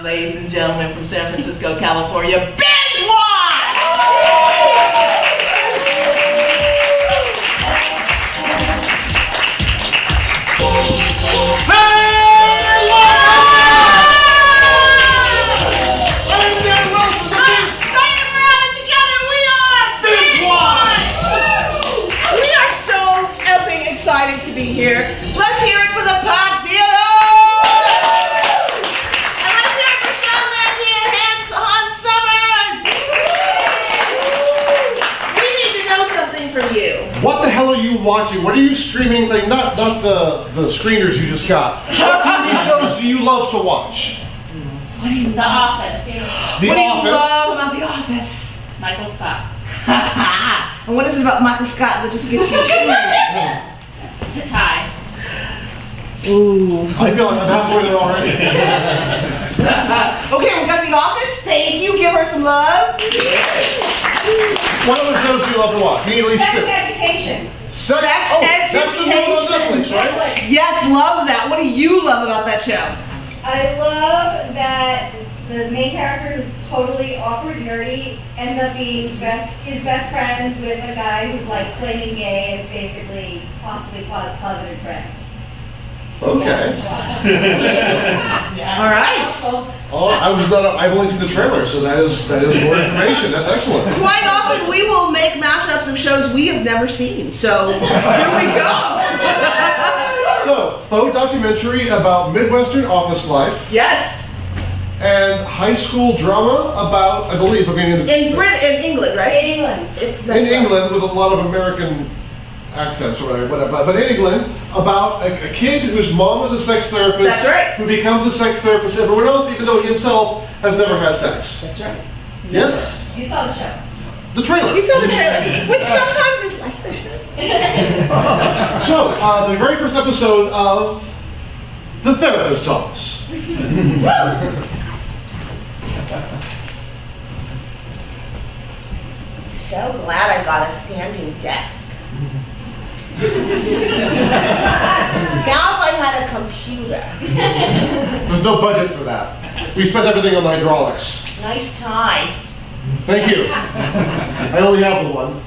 ladies and gentlemen from San Francisco, California, Binge Watch! To be here. Let's hear it for the Pop Theater! And let's hear it for Sean Maggi and Hans Summers! We need to know something from you. What the hell are you watching? What are you streaming? Like not the screeners you just got. What TV shows do you love to watch? What do you love? The Office. What do you love about The Office? Michael Scott. And what is it about Michael Scott that just gets you? The tie. Ooh. I feel like I'm halfway there already. Okay, we got The Office. Thank you. Give her some love. What other shows do you love to watch? Can you at least Sex two? Education. Sex Education. That's the new one on Netflix, right? Yes, love that. What do you love about that show? I love that the main character, who's totally awkward, nerdy, ends up being his best friends with a guy who's like flaming gay and basically possibly positive friends. Okay. All right. Oh, I've only seen the trailer, so that is more information. That's excellent. Quite often we will make mashups of shows we have never seen. So here we go. So, faux documentary about Midwestern office life. Yes. And high school drama about, I believe, in In England, right? In England. in England with a lot of American accents or whatever, but in England about a kid whose mom was a sex therapist. That's right. Who becomes a sex therapist. Everyone else, even though he himself has never had sex. That's right. Yes. You saw the show. The trailer. We saw the trailer, which sometimes is like the show. So, the very first episode of The Therapist's Office. So glad I got a standing desk. Now if I had a computer. There's no budget for that. We spent everything on the hydraulics. Nice tie. Thank you. I only have the one.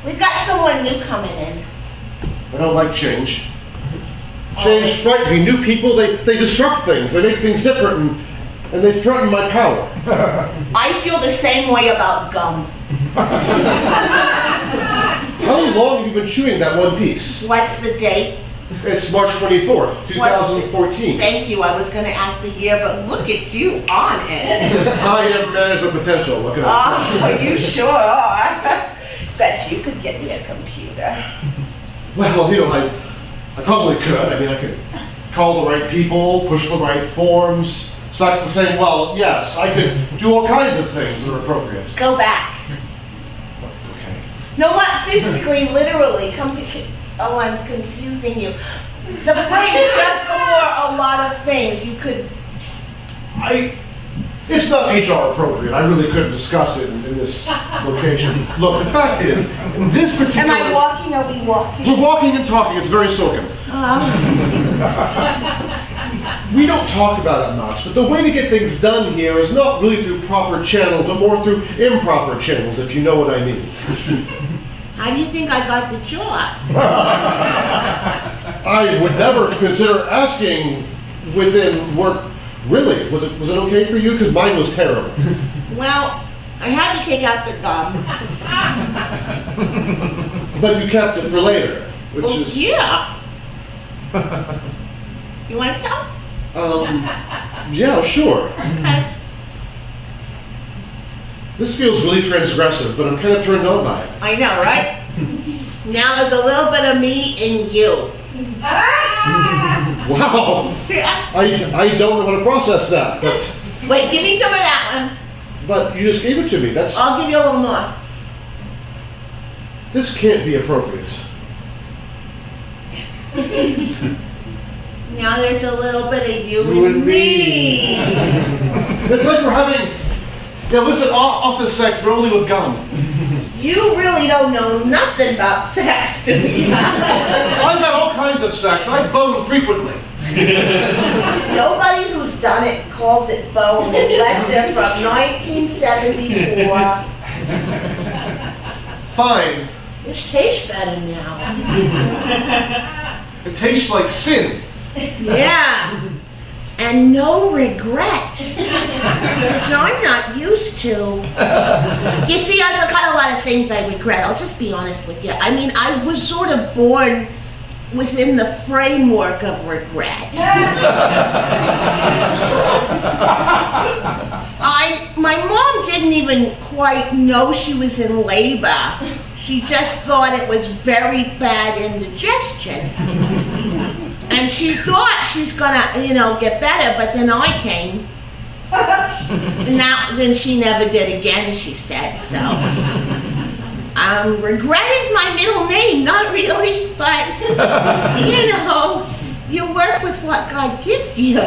We've got someone new coming in. I don't like change. Change frightens me. New people, they disrupt things. They make things different and they threaten my power. I feel the same way about gum. How long have you been chewing that one piece? What's the date? It's March 24th, 2014. Thank you. I was going to ask the year, but look at you on it. I have management potential. Look at Oh, you sure are. Bet you could get me a computer. Well, you know, I probably could. I mean, I could call the right people, push the right forms. Sucks the same. Well, yes, I could do all kinds of things that are appropriate. Go back. Okay. No, not physically, literally. Oh, I'm confusing you. The phrase just before a lot of things, you could... It's not HR appropriate. I really couldn't discuss it in this location. Look, the fact is, in this particular... Am I walking? Are we walking? We're walking and talking. It's very silken. We don't talk about it much, but the way to get things done here is not really through proper channels, but more through improper channels, if you know what I mean. How do you think I got the job? I would never consider asking within work. Really? Was it okay for you? Because mine was terrible. Well, I had to take out the gum. But you kept it for later, which Well, is... yeah. You want to tell? Yeah, sure. Okay. This feels really transgressive, but I'm kind of turned on by it. I know, right? Now there's a little bit of me in you. Wow! I don't know how to process that, but... Wait, give me some of that one. But you just gave it to me. I'll give you a little more. This can't be appropriate. Now there's a little bit of you and me. It's like we're having, listen, office sex, but only with gum. You really don't know nothing about sex, do you? I've had all kinds of sex. I bone frequently. Nobody who's done it, calls it Bo, and left there from 1974. Fine. This tastes better now. It tastes like sin. Yeah. And no regret. Which I'm not used to. You see, I've got a lot of things I regret. I'll just be honest with you. I mean, I was sort of born within the framework of regret. My mom didn't even quite know she was in labor. She just thought it was very bad indigestion. And she thought she's gonna, get better, but then I came. And then she never did again, she said, so. Regret is my middle name, not really, but, you work with what God gives you.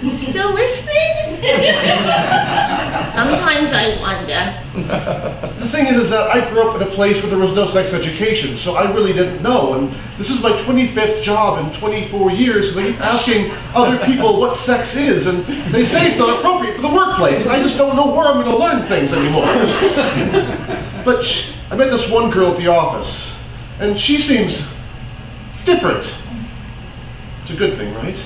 You still listening? Sometimes I wonder. The thing is that I grew up in a place where there was no sex education, so I really didn't know. And this is my 25th job in 24 years, because I keep asking other people what sex is, and they say it's not appropriate for the workplace. And I just don't know where I'm going to learn things anymore. But I met this one girl at the office, and she seems different. It's a good thing, right?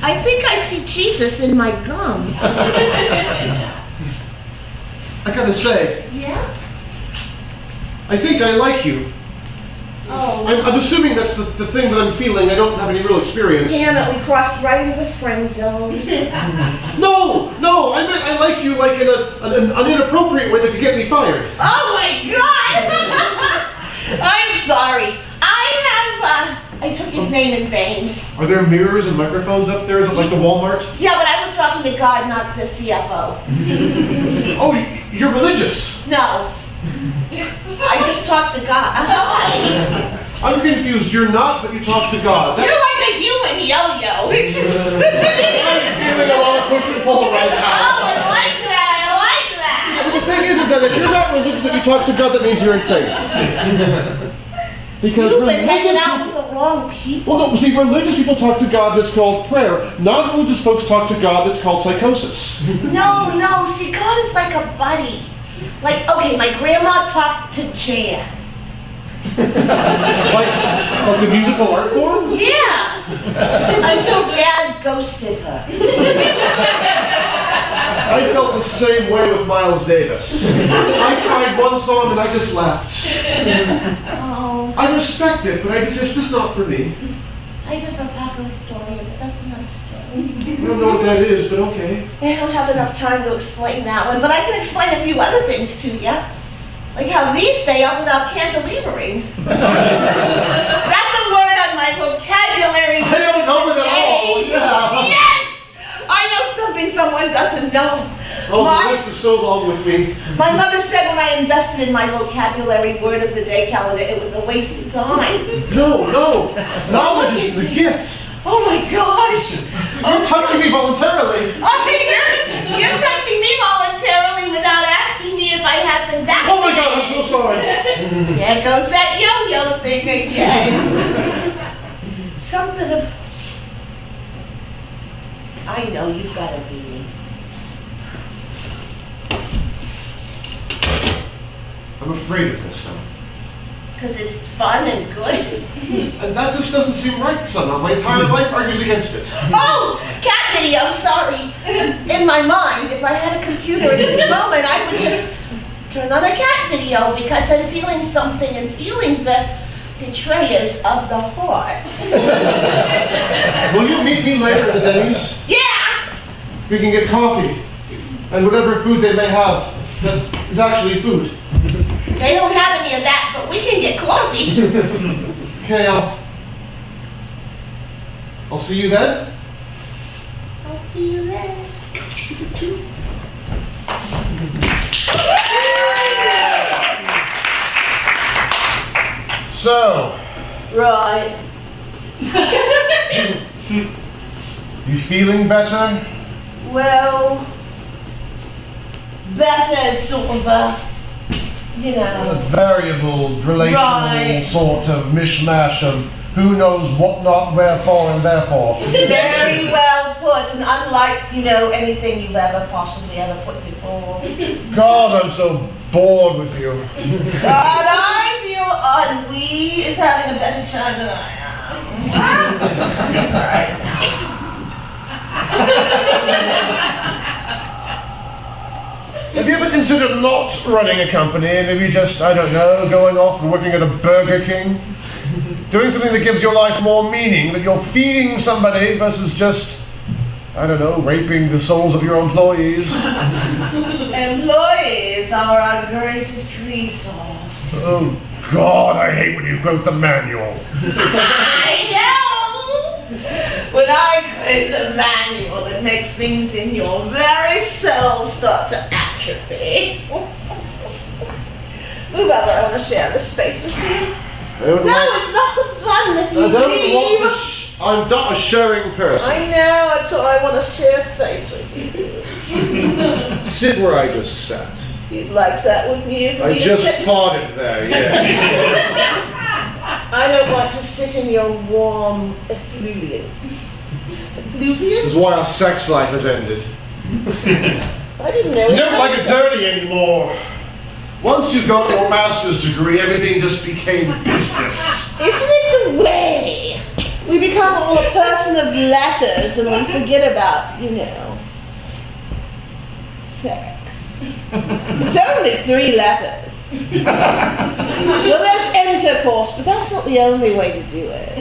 I think I see Jesus in my gum. I gotta say, Yeah? I think I like you. Oh. I'm assuming that's the thing that I'm feeling. I don't have any real experience. Damn it, we crossed right into the friend zone. No, I meant I like you like in an inappropriate way that could get me fired. Oh my God! I'm sorry. I took his name in vain. Are there mirrors and microphones up there? Is it like the Walmart? Yeah, but I was talking to God, not the CFO. Oh, you're religious. No. I just talked to God. Hi. I'm confused. You're not, but you talk to God. You're like a human yo-yo. It's just... I'm feeling a lot of push and pull right now. Oh, I like that. But the thing is that if you're not religious but you talk to God, that means you're insane. Because You've been hanging religious out with the wrong people. Well, no, see, religious people talk to God, that's called prayer. Non-religious folks talk to God, that's called psychosis. No, see, God is like a buddy. Like, okay, my grandma talked to jazz. like the musical art form? Yeah. Until jazz ghosted her. I felt the same way with Miles Davis. I tried one song and I just left. Oh. I respect it, but it's just not for me. I have a popular story, but that's another story. I don't know what that is, but okay. I don't have enough time to explain that one, but I can explain a few other things to you. Like how these stay up without cantilevering. That's a word on my vocabulary. I don't know it at all. Yeah. Yes! I know something someone doesn't know. Oh, the list is so long with me. My mother said when I invested in my vocabulary word of the day calendar, it was a waste of time. No. Knowledge is a gift. Oh my gosh! You're touching me voluntarily. Oh, you're touching me voluntarily without asking me if I have been vaccinated. Oh my God, I'm so sorry. There goes that yo-yo thing again. Something of... I know you've got a meeting. I'm afraid of this now. Because it's fun and good. And that just doesn't seem right somehow. My entire life argues against it. Oh, cat video, sorry. In my mind, if I had a computer at this moment, I would just turn on a cat video because I'm feeling something, and feelings are betrayers of the heart. Will you meet me later at the Denny's? Yeah! We can get coffee and whatever food they may have that is actually food. They don't have any of that, but we can get coffee. Okay, I'll see you then. I'll see you then. So, Right. you feeling better? Well, better sort of a, A variable, relational Right. sort of mishmash of who knows what, not, wherefore, and therefore. very unlike, anything you've ever possibly ever put before. God, I'm so bored with you. And I feel ennui is having a better time than I am. Right Have you ever considered not running a company and maybe just, I don't know, going off and working at a Burger King? Doing something that gives your life more meaning, that you're feeding somebody versus just, I don't know, raping the souls of your employees. Employees are our greatest resource. Oh God, I hate when you quote the manual. I know! When I quote the manual, it makes things in your very soul start to atrophy. Move over, I want to share this space with you. No, it's not the fun that you leave. I'm not a sharing person. I know, that's why I want to share space with you. Sit where I just sat. You'd like that, wouldn't you? I just farted there, yes. I don't want to sit in your warm effluviance. Effluviance? This is why our sex life has ended. I didn't know You it. don't like it dirty anymore. Once you got your master's degree, everything just became business. Isn't it the way? We become all a person of letters and we forget about, sex. It's only 3 letters. Well, there's intercourse, but that's not the only way to do it.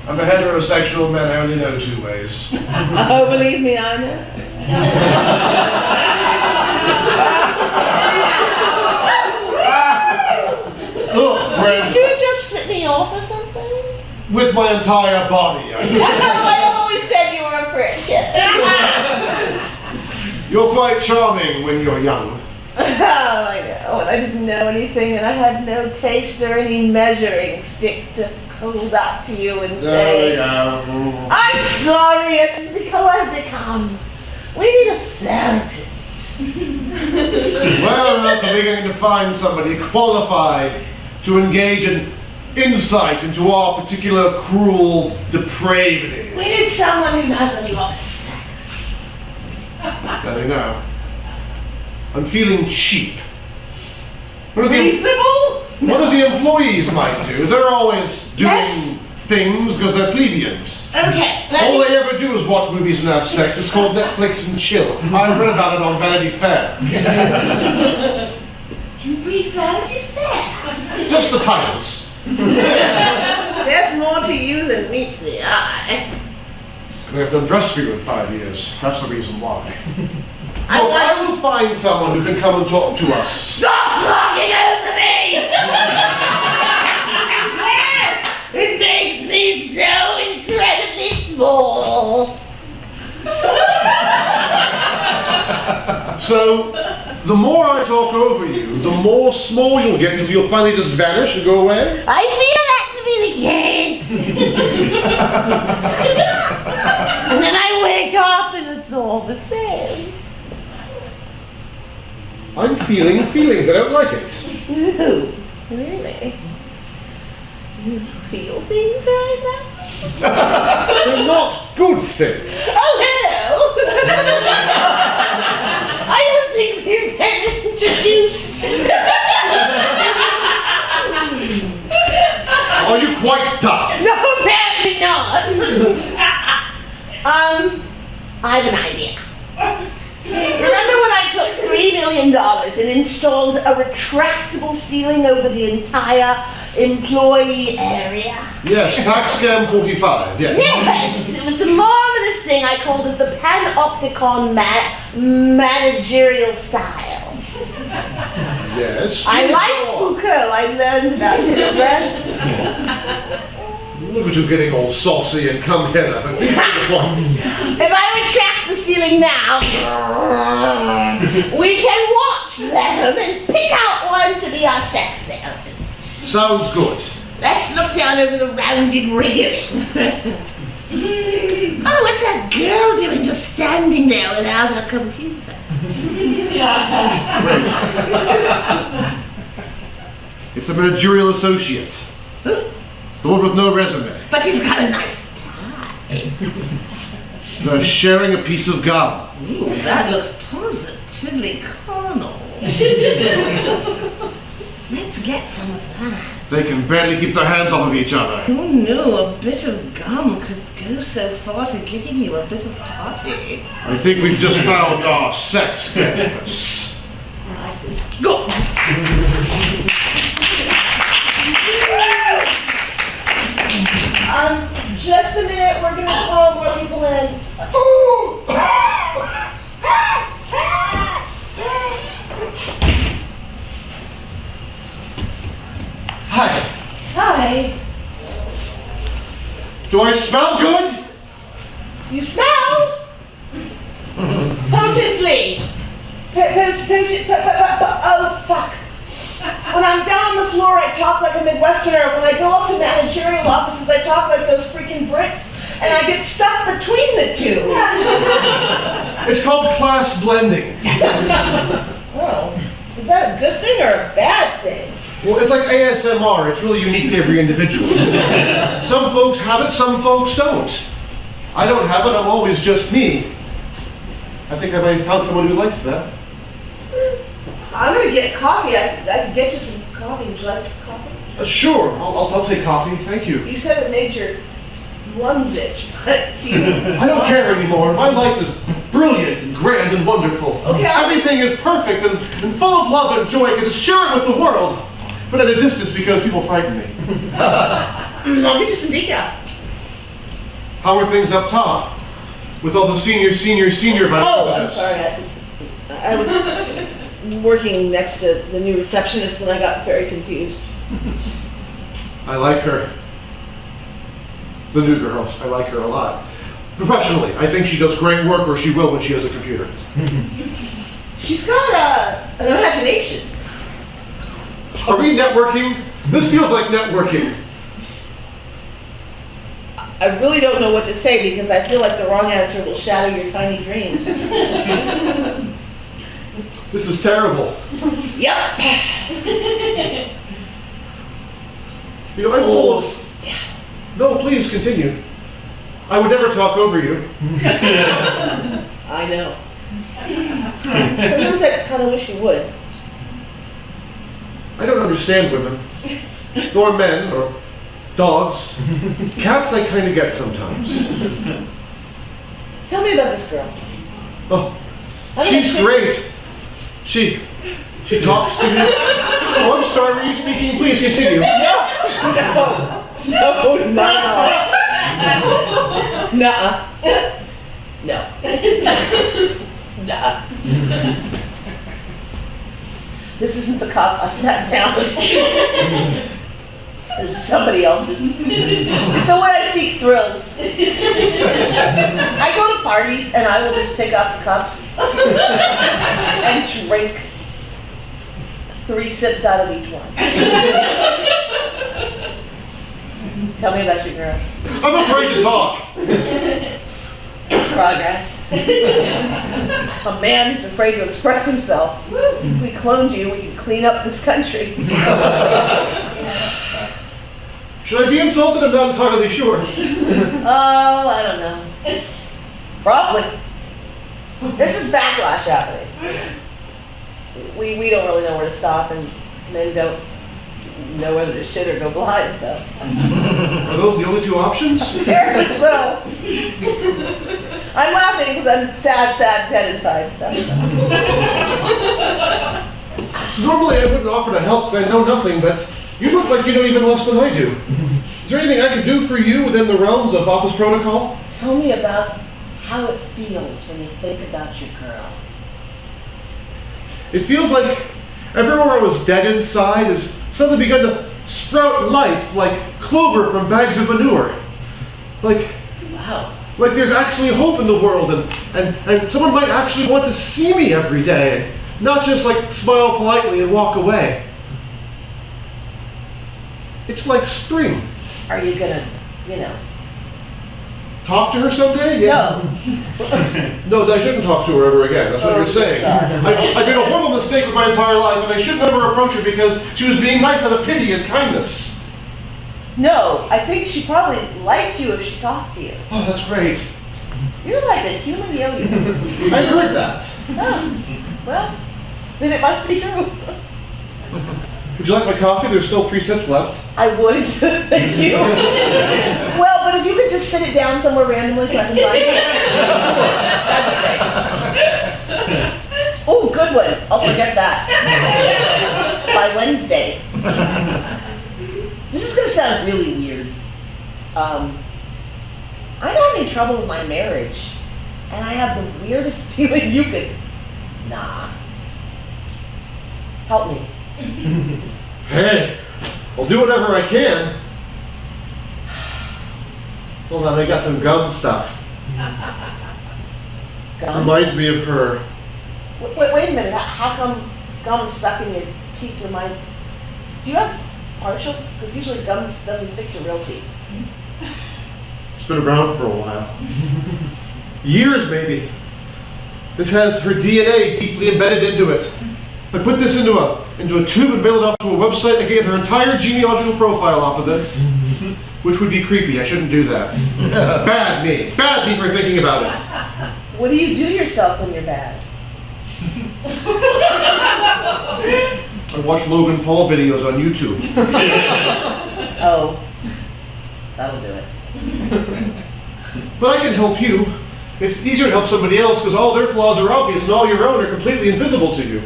I'm a heterosexual man, I only know 2 ways. Oh, believe me, I know. Look, Brent, Did you just flip me off or something? with my entire body. I always said you were a prick. You're quite charming when you're young. Oh, I know, and I didn't know anything, and I had no taste or any measuring stick to hold up to you and There we say, go. I'm sorry, it's because I've become. We need a therapist. Well, we're beginning to find somebody qualified to engage in insight into our particular cruel depravity. We need someone who doesn't love sex. There you know. I'm feeling cheap. What the employees might do, they're always doing Yes. things because they're plebeians. Okay, All they ever do is watch movies and have sex. It's called Netflix and chill. I read about it on Vanity Fair. You read Vanity Fair? Just the titles. There's more to you than meets the eye. Because I haven't done dress for you in 5 years. That's the reason why. I will find someone who can come and talk to us. Stop talking over me! Yes! It makes me so incredibly small. So, the more I talk over you, the more small you'll get until you'll finally just vanish and go away. I feel that to be the case. And then I wake up and it's all the same. I'm feeling feelings. I don't like it. Ooh, really? You feel things right now? They're not good things. Oh, hello! I don't think we've been introduced. Are you quite dumb? No, apparently not. I have an idea. Remember when I took $3 million and installed a retractable ceiling over the entire employee area? Yes, tax scam 45, yes. Yes, it was a marvelous thing. I called it the panopticon managerial style. Yes. I liked Foucault. I learned about him at Branson. Look at you getting all saucy and come hither, but please make the point. If I retract the ceiling now, we can watch them and pick out one to be our sex therapist. Sounds good. Let's look down over the rounded railing. Oh, what's that girl doing just standing there without her computer? It's a managerial associate. The one with no resume. But he's got a nice tie. They're sharing a piece of gum. Ooh, that looks positively carnal. Let's get some of that. They can barely keep their hands off of each other. Who knew a bit of gum could go so far to giving you a bit of toddy? I think we've just found our sex therapist. Go! Just a minute, we're gonna call more people in. Hi. Hi. Do I smell good? You smell? Potently. Oh, fuck. When I'm down on the floor, I talk like a Midwesterner. When I go up to managerial offices, I talk like those freaking Brits, and I get stuck between the two. It's called class blending. Oh, is that a good thing or a bad thing? Well, it's like ASMR. It's really unique to every individual. Some folks have it, some folks don't. I don't have it, I'm always just me. I think I might have found someone who likes that. I'm gonna get coffee. I can get you some coffee. Would you like coffee? Sure, I'll take coffee, thank you. You said it made your lungs itch, but I don't care anymore. My life is brilliant and grand and wonderful. Okay, everything is perfect and full of love and joy. I can share it with the world, but at a distance because people frighten me. I'll get you some decaf. How are things up top? With all the senior vice Oh, I'm presidents? sorry. I was working next to the new receptionist and I got very confused. I like her. The new girl, I like her a lot. Professionally, I think she does great work, or she will when she has a computer. She's got an imagination. Are we networking? This feels like networking. I really don't know what to say because I feel like the wrong answer will shatter your tiny dreams. This is terrible. Yep. You know, I'm full of... No, please continue. I would never talk over you. I know. Sometimes I kind of wish you would. I don't understand women. Nor men, or dogs. Cats I kind of get sometimes. Tell me about this girl. Oh, I'm she's gonna- great. She talks to me. Oh, I'm sorry, were you speaking? Please continue. No, not at all. Nuh-uh. No. Nuh-uh. This isn't the cop I sat down with. This is somebody else's. It's a way I seek thrills. I go to parties and I will just pick up cups and drink 3 sips out of each one. Tell me about your girl. I'm afraid to talk. It's progress. A man who's afraid to express himself. If we cloned you, we could clean up this country. Should I be insulted? I'm not entirely sure. Oh, I don't know. Probably. There's this backlash happening. We don't really know where to stop, and men don't know whether to shit or go blind, so. Are those the only 2 options? Apparently so. I'm laughing because I'm sad, dead inside, so. Normally I wouldn't offer to help because I know nothing, but you look like you know even less than I do. Is there anything I can do for you within the realms of office protocol? Tell me about how it feels when you think about your girl. It feels like everywhere I was dead inside has suddenly begun to sprout life like clover from bags of manure. Like there's actually hope in the world and someone might actually want to see me every day, not just like smile politely and walk away. It's like spring. Are you gonna, Talk to her someday? Yeah. No, I shouldn't talk to her ever again. That's what you're saying. God. I made a horrible mistake with my entire life, and I should never approach her because she was being nice out of pity and kindness. No, I think she probably liked you if she talked to you. Oh, that's great. You're like a human yo-yo. I've heard that. Oh, well, then it must be true. Would you like my coffee? There's still 3 sips left. I would, thank you. Well, but if you could just sit it down somewhere randomly so I can find it. That'd be great. Oh, good one. I'll forget that. By Wednesday. This is going to sound really weird. I'm having trouble with my marriage. And I have the weirdest feeling you could... Nah. Help me. Hey, I'll do whatever I can. Hold on, I got some gum stuff. Gum? Reminds me of her. Wait a minute. How come gum stuck in your teeth remind... Do you have partials? Because usually gum doesn't stick to real teeth. It's been around for a while. Years, maybe. This has her DNA deeply embedded into it. I put this into a tube and mailed it off to a website. I could get her entire genealogical profile off of this, which would be creepy. I shouldn't do that. Bad me for thinking about it. What do you do to yourself when you're bad? I watch Logan Paul videos on YouTube. Oh, that'll do it. But I can help you. It's easier to help somebody else because all their flaws are obvious and all your own are completely invisible to you.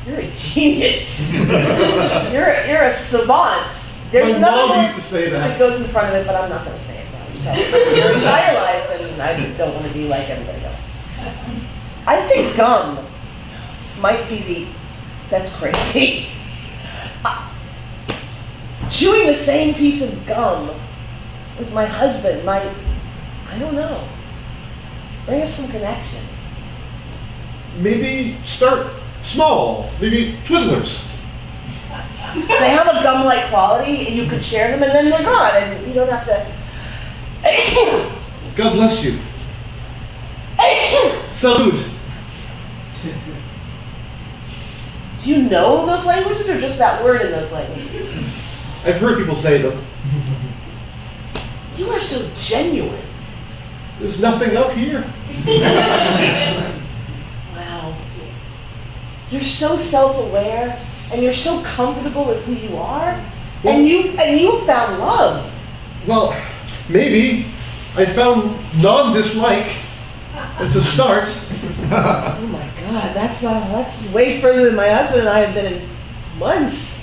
You're a genius. You're a savant. There's My nothing mom more used to say that. goes in front of it, but I'm not going to say it now. Your entire life, and I don't want to be like everybody else. I think gum might be that's crazy. Chewing the same piece of gum with my husband might, I don't know, bring us some connection. Maybe start small. Maybe Twizzlers. They have a gum-like quality, and you could share them, and then they're gone, and you don't have to. God bless you. Salute. Do you know those languages, or just that word in those languages? I've heard people say them. You are so genuine. There's nothing up here. Wow. You're so self-aware, and you're so comfortable with who you are, and you found love. Well, maybe I found non-dislike. It's a start. Oh my God, that's way further than my husband and I have been in months.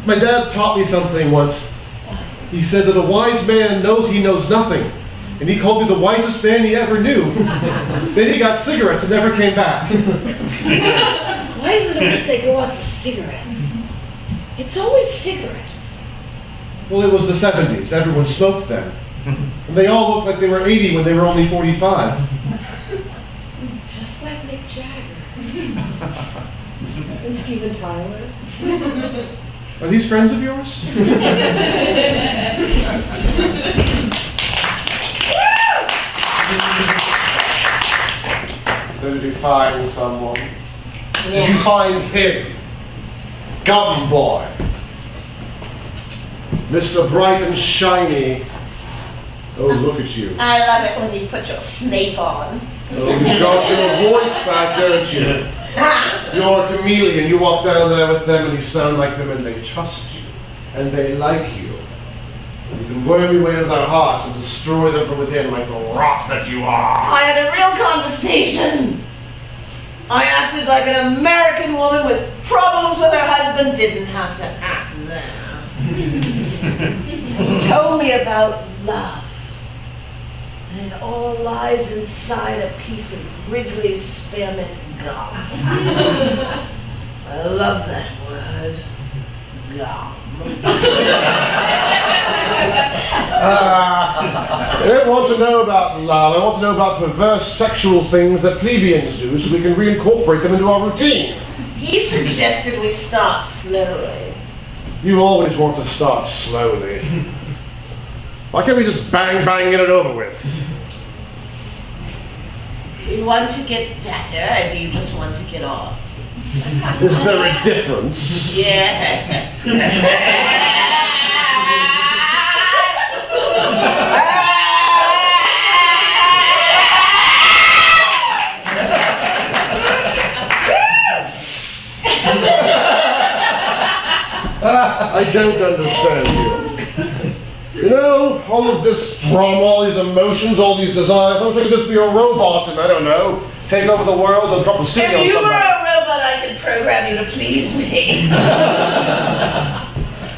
My dad taught me something once. He said that a wise man knows he knows nothing. And he called me the wisest man he ever knew. Then he got cigarettes and never came back. Why is it always they go out for cigarettes? It's always cigarettes. Well, it was the 70s. Everyone smoked then. And they all looked like they were 80 when they were only 45. Just like Mick Jagger. And Steven Tyler. Are these friends of yours? Did you find someone? Did you find him? Gum boy. Mr. Bright and Shiny. Oh, look at you. I love it when you put your Snape on. Oh, you got your voice back, don't you? You're a chameleon. You walk down there with them and you sound like them and they trust you. And they like you. And you can worm your way into their hearts and destroy them from within like the rot that you are. I had a real conversation. I acted like an American woman with problems with her husband, didn't have to act there. He told me about love. And it all lies inside a piece of Wrigley's spearmint gum. I love that word. Gum. I don't want to know about love. I want to know about perverse sexual things that plebeians do so we can reincorporate them into our routine. He suggested we start slowly. You always want to start slowly. Why can't we just bang, get it over with? You want to get better, or do you just want to get off? Is there a difference? Yeah. I don't understand you. You know, all of this drama, all these emotions, all these desires, I wish I could just be a robot and, I don't know, take over the world and drop a city on If you were somebody. a robot, I could program you to please me.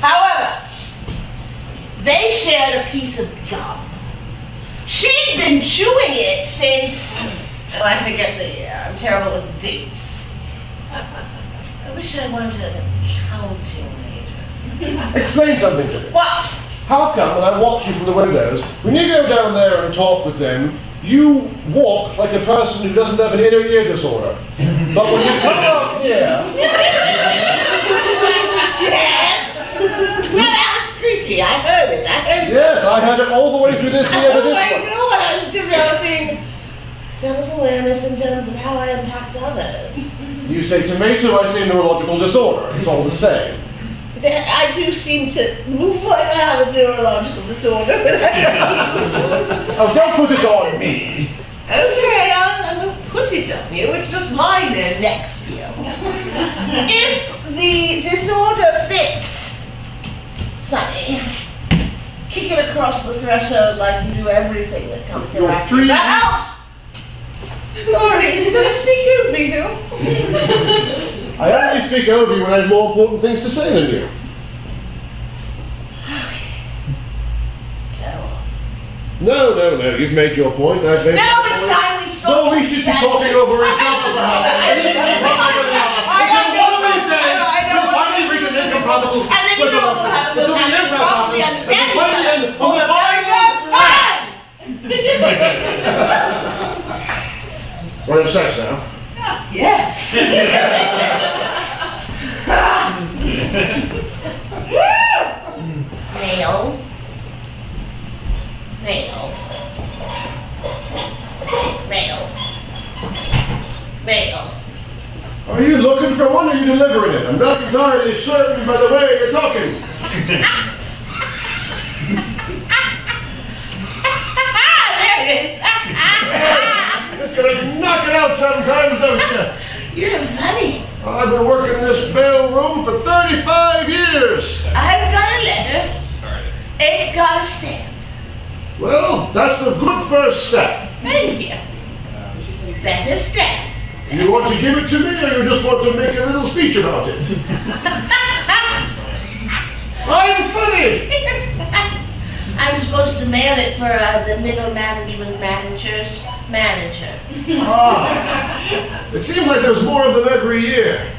However, they shared a piece of gum. She'd been chewing it since, oh, I forget the year. I'm terrible with dates. I wish I wanted an accounting major. Explain something to me. What? How come when I watch you from the windows, when you go down there and talk with them, you walk like a person who doesn't have an inner ear disorder? But when you come out here, Yes! Well, that was screechy. I heard it. yes, I had it all the way through this year to Oh this my one. God, I'm developing self-awareness in terms of how I impact others. You say tomato, I say neurological disorder. It's all the same. I do seem to move like I have a neurological disorder. Oh, don't put it on me. Okay, I'm going to put it on you. It's just lying there next to you. If the disorder fits, Sonny, kick it across the threshold like you do everything that comes You're around. free. Ow! Sorry, did I speak over you? I only speak over you when I have more important things to say than you. Go. No, you've made your point. I've made No, my it's point. time we stop. No, we should be talking over each other. And then you know what will happen. We'll have to probably understand each other for the very first time. We're in sex now. Yes. Male. Male. Male. Male. Are you looking for one or are you delivering it? I'm not entirely certain by the way you're talking. There it is. Just gonna knock it out sometimes, don't you? You're funny. I've been working in this mail room for 35 years. I've got a letter. It's got a stamp. Well, that's a good first step. Thank you. Letter stamp. You want to give it to me or you just want to make a little speech about it? I'm funny! I'm supposed to mail it for the middle management manager's manager. Ah, it seems like there's more of them every year.